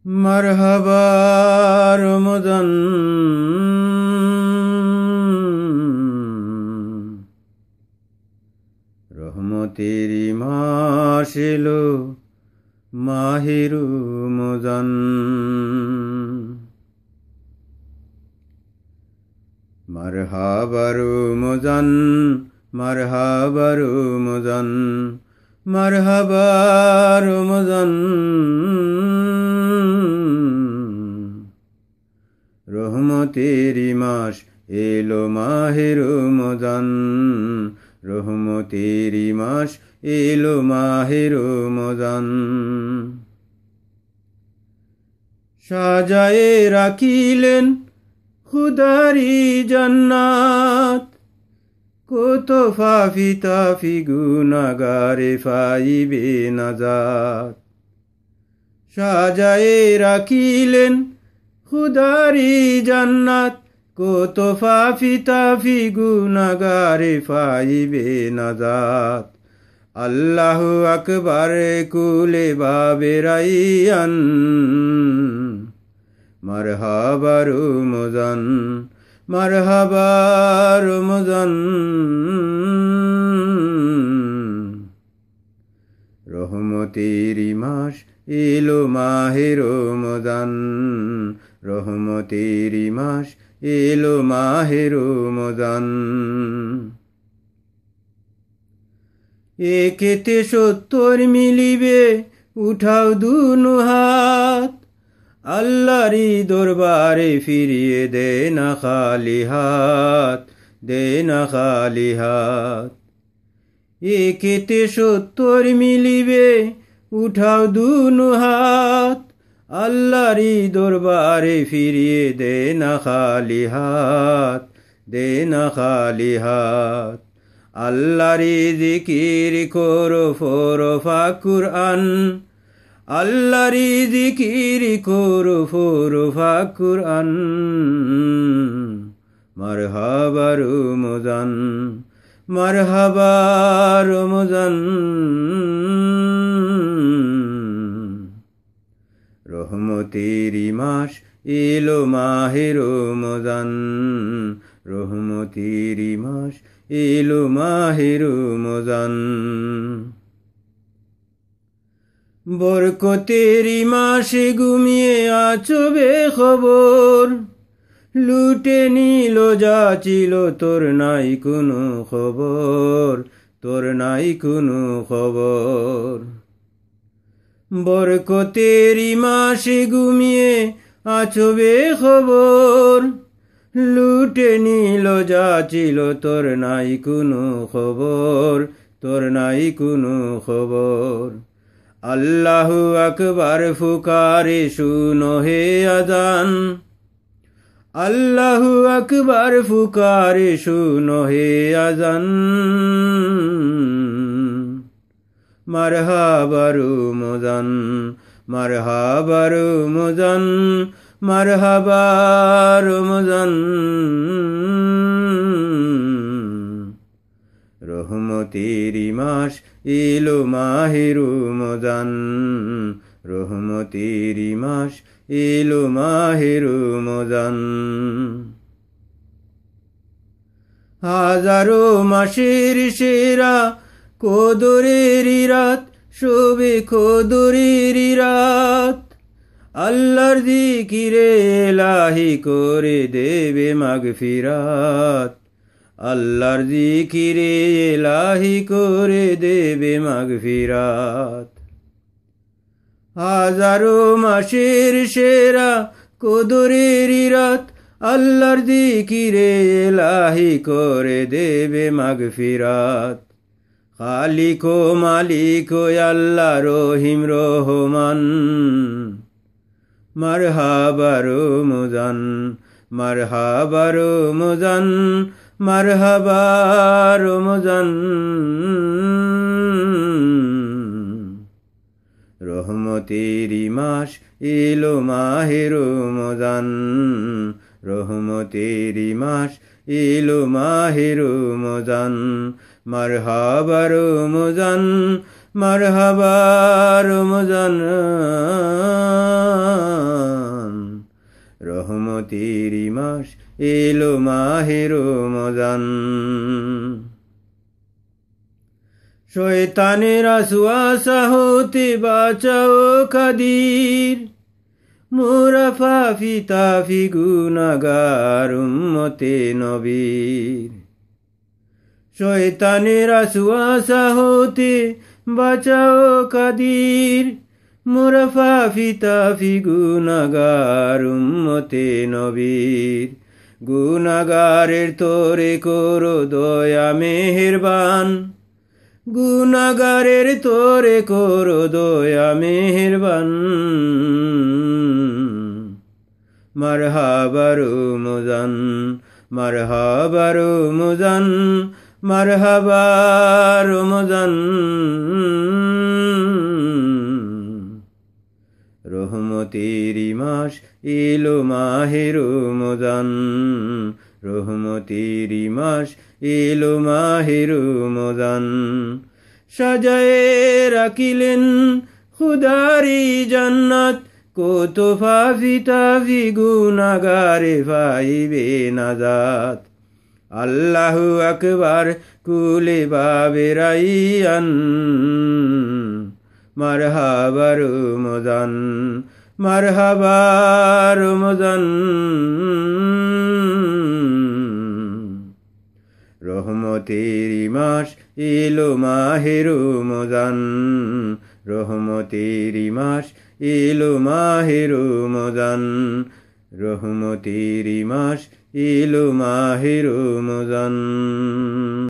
মারহাবা রমজান, রহমতেরি মাস এলো মাহে রমজান। মারহাবা রমজান, মারহাবা রমজান, মারহাবা রমজান। রহমতেরি মাস এলো মাহে রমজান, রহমতেরি মাস এলো মাহে রমজান। সাজায়ে রাখিলেন খুদারি জান্নাত, কত ফাফি তাফি গুনাহগারে পাইবে নাজাত। সাজায়ে রাখিলেন খুদারি জান্নাত, কত ফাফি তাফি গুনাহগারে পাইবে নাজাত। আল্লাহু আকবার কুলে বাবে রাইয়ান, মারহাবা রমজান, মারহাবা রমজান। রহমতেরি মাস এলো মাহে রমজান, রহমতেরি মাস এলো মাহে রমজান। একেতে ৭০ মিলিবে, উঠাও দুনো হাত, আল্লাহরি দরবারে ফিরিয়ে দে না খালি হাত, দে না খালি হাত। একেতে ৭০ মিলিবে, উঠাও দুনো হাত, আল্লাহরি দরবারে ফিরিয়ে দে না খালি হাত, দে না খালি হাত। আল্লাহরি জিকির করো ফরফা কুরআন, আল্লাহরি জিকির করো ফরফা কুরআন। মারহাবা রমজান, মারহাবা রমজান। রহমতেরি মাস এলো মাহে রমজান, রহমতেরি মাস এলো মাহে রমজান। বরকতেরি মাসে ঘুমিয়ে আছো বেখবর, লুটে নিল যা ছিল তোর নাই কোনো খবর, তোর নাই কোনো খবর। বরকতেরি মাসে ঘুমিয়ে আছো বেখবর, লুটে নিল যা ছিল তোর নাই কোনো খবর, তোর নাই কোনো খবর। আল্লাহু আকবার ফুকারে শুনো হে আজান, আল্লাহু আকবার ফুকারে শুনো হে আজান। মারহাবা রমজান, মারহাবা রমজান, মারহাবা রমজান। রহমতেরি মাস এলো মাহে রমজান, রহমতেরি মাস এলো মাহে রমজান। হাজারো মাসের সেরা কদরেরি রাত, শোবে কদরেরি রাত, আল্লাহর জিকিরে এলাহি করে দেবে মাগফিরাত, আল্লাহর জিকিরে এলাহি করে দেবে মাগফিরাত। হাজারো মাসের সেরা কদরেরি রাত, আল্লাহর জিকিরে এলাহি করে দেবে মাগফিরাত। খালিক ও মালিক ও আল্লাহ রহিম রহমান, মারহাবা রমজান, মারহাবা রমজান, মারহাবা রমজান। রহমতেরি মাস এলো মাহে রমজান, রহমতেরি মাস এলো মাহে রমজান। মারহাবা রমজান, মারহাবা রমজান রহমতেরই মাস এলো মাহে রমজান শয়তানের ওয়াসওয়াসা হতে বাঁচাও কাদির মোরা ফাফি তাফি গুনাহগার উম্মতে নবীর শয়তানের ওয়াসওয়াসা হতে বাঁচাও কাদির মোরা ফাফি তাফি গুনাহগার উম্মতে নবীর গুনাহগারের তোরে করো দয়া মেহেরবান গুনাহগারের তোরে করো দয়া মেহেরবান মারহাবা রমজান মারহাবা রমজান মারহাবা রমজান রহমতেরই মাস এলো মাহে রমজান রহমতেরই মাস এলো মাহে রমজান সাজায়ে রাখিলেন খুদারি জান্নাত কত ফাফি তাফি গুনাহগারে পাইবে নাজাত আল্লাহু আকবার কুলে বাবে রাইয়ান মারহাবা রমজান মারহাবা রমজান রহমতেরই মাস এলো মাহে রমজান রহমতেরই মাস এলো মাহে রমজান রহমতেরই মাস এলো মাহে রমজান